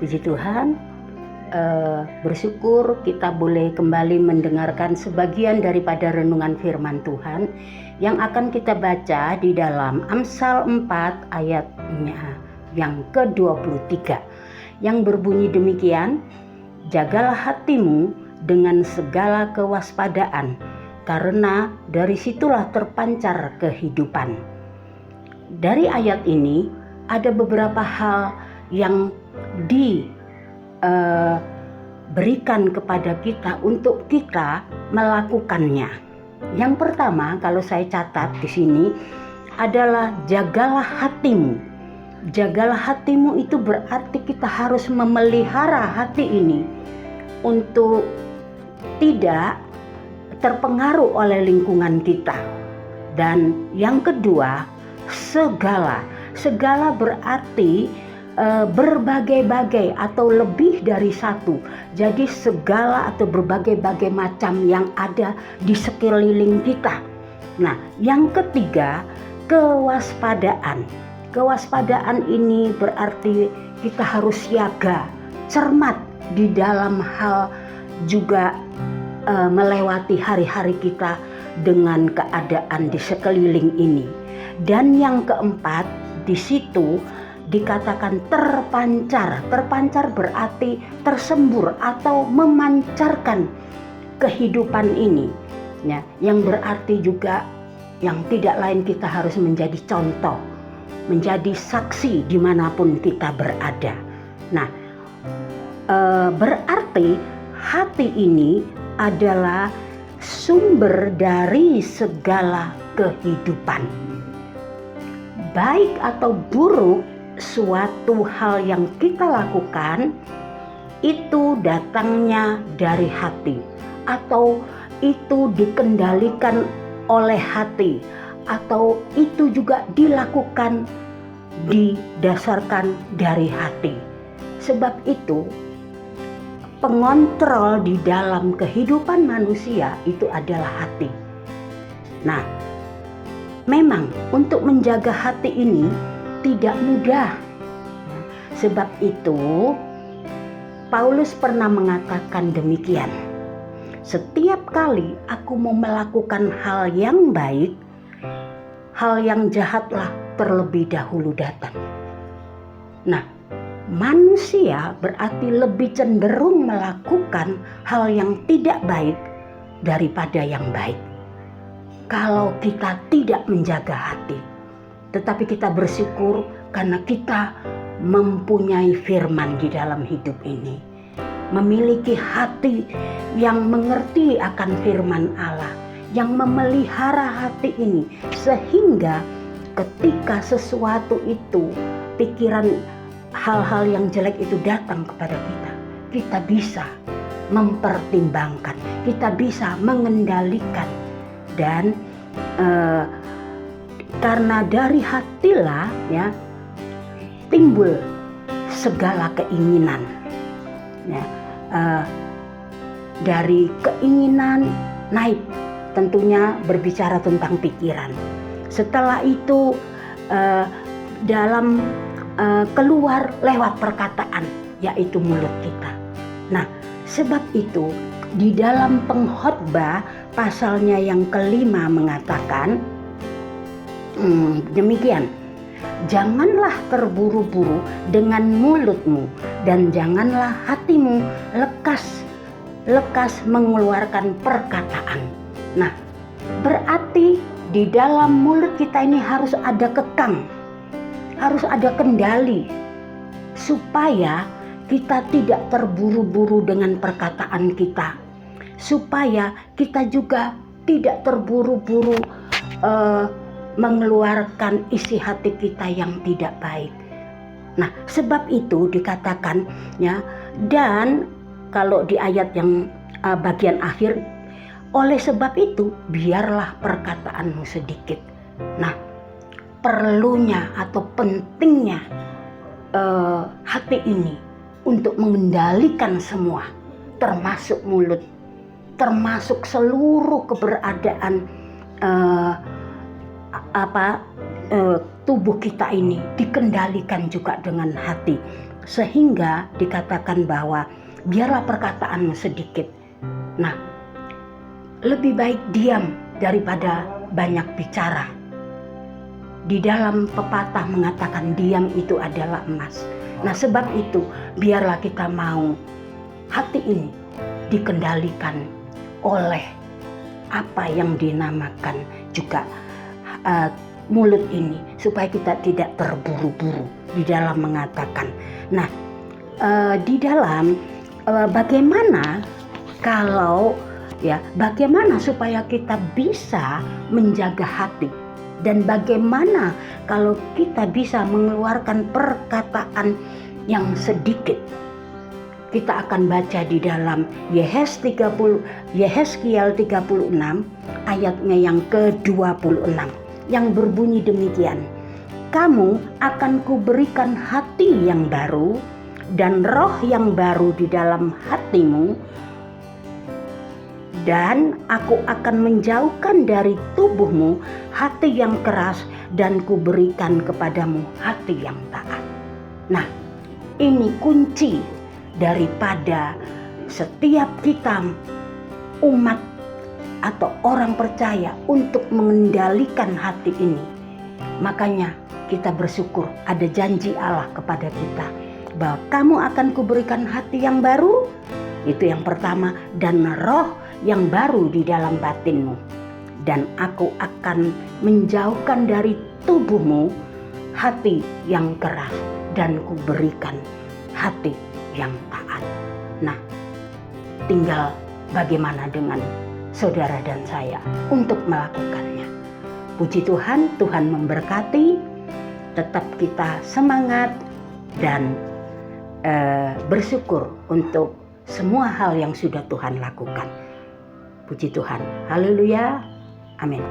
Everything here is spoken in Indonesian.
Puji Tuhan, bersyukur kita boleh kembali mendengarkan sebagian daripada renungan firman Tuhan yang akan kita baca di dalam Amsal 4 ayatnya yang ke-23 yang berbunyi demikian, jagalah hatimu dengan segala kewaspadaan, karena dari situlah terpancar kehidupan. Dari ayat ini ada beberapa hal yang diberikan kepada kita untuk kita melakukannya. Yang pertama, kalau saya catat di sini adalah jagalah hatimu. Jagalah hatimu itu berarti kita harus memelihara hati ini untuk tidak terpengaruh oleh lingkungan kita. Dan yang kedua, segala berarti berbagai-bagai atau lebih dari satu. Jadi segala atau berbagai-bagai macam yang ada di sekeliling kita. Nah, yang ketiga, kewaspadaan. Kewaspadaan ini berarti kita harus siaga, cermat di dalam hal juga melewati hari-hari kita dengan keadaan di sekeliling ini. Dan yang keempat, di situ dikatakan terpancar. Terpancar berarti tersembur atau memancarkan kehidupan ini. Ya, yang berarti juga yang tidak lain kita harus menjadi contoh, menjadi saksi dimanapun kita berada. Nah, berarti hati ini adalah sumber dari segala kehidupan. Baik atau buruk, suatu hal yang kita lakukan itu datangnya dari hati, atau itu dikendalikan oleh hati, atau itu juga dilakukan didasarkan dari hati. Sebab itu pengontrol di dalam kehidupan manusia itu adalah hati. Nah, memang untuk menjaga hati ini tidak mudah. Sebab itu Paulus pernah mengatakan demikian. Setiap kali aku mau melakukan hal yang baik, hal yang jahatlah terlebih dahulu datang. Nah, manusia berarti lebih cenderung melakukan hal yang tidak baik daripada yang baik. Kalau kita tidak menjaga hati, tetapi kita bersyukur karena kita mempunyai firman di dalam hidup ini, memiliki hati yang mengerti akan firman Allah, yang memelihara hati ini, sehingga ketika sesuatu itu, pikiran hal-hal yang jelek itu datang kepada kita, kita bisa mempertimbangkan, kita bisa mengendalikan. Dan karena dari hatilah ya timbul segala keinginan. Ya, dari keinginan naik, tentunya berbicara tentang pikiran. Setelah itu dalam keluar lewat perkataan, yaitu mulut kita. Nah, sebab itu di dalam Pengkhotbah pasalnya yang kelima mengatakan demikian, janganlah terburu-buru dengan mulutmu dan janganlah hatimu lekas mengeluarkan perkataan. Nah, berarti di dalam mulut kita ini harus ada kekang, harus ada kendali, supaya kita tidak terburu-buru dengan perkataan kita, supaya kita juga tidak terburu-buru mengeluarkan isi hati kita yang tidak baik. Nah, sebab itu dikatakan ya, dan kalau di ayat yang bagian akhir, oleh sebab itu biarlah perkataanmu sedikit. Nah, perlunya atau pentingnya hati ini untuk mengendalikan semua, termasuk mulut, termasuk seluruh keberadaan tubuh kita ini dikendalikan juga dengan hati. Sehingga dikatakan bahwa biarlah perkataanmu sedikit. Nah, lebih baik diam daripada banyak bicara. Di dalam pepatah mengatakan diam itu adalah emas. Nah, sebab itu biarlah kita mau hati ini dikendalikan oleh apa yang dinamakan juga mulut ini, supaya kita tidak terburu-buru di dalam mengatakan. Nah, di dalam bagaimana supaya kita bisa menjaga hati, dan bagaimana kalau kita bisa mengeluarkan perkataan yang sedikit. Kita akan baca di dalam Yehezkiel 36 ayatnya yang ke-26 yang berbunyi demikian. Kamu akan kuberikan hati yang baru dan roh yang baru di dalam hatimu, dan aku akan menjauhkan dari tubuhmu hati yang keras dan kuberikan kepadamu hati yang taat. Nah, ini kunci daripada setiap kita umat atau orang percaya untuk mengendalikan hati ini. Makanya kita bersyukur ada janji Allah kepada kita bahwa kamu akan kuberikan hati yang baru, itu yang pertama, dan roh yang baru di dalam batinmu, dan aku akan menjauhkan dari tubuhmu hati yang keras dan kuberikan hati yang taat. Nah, tinggal bagaimana dengan saudara dan saya untuk melakukannya. Puji Tuhan, Tuhan memberkati. Tetap kita semangat dan bersyukur untuk semua hal yang sudah Tuhan lakukan. Puji Tuhan. Haleluya. Amin.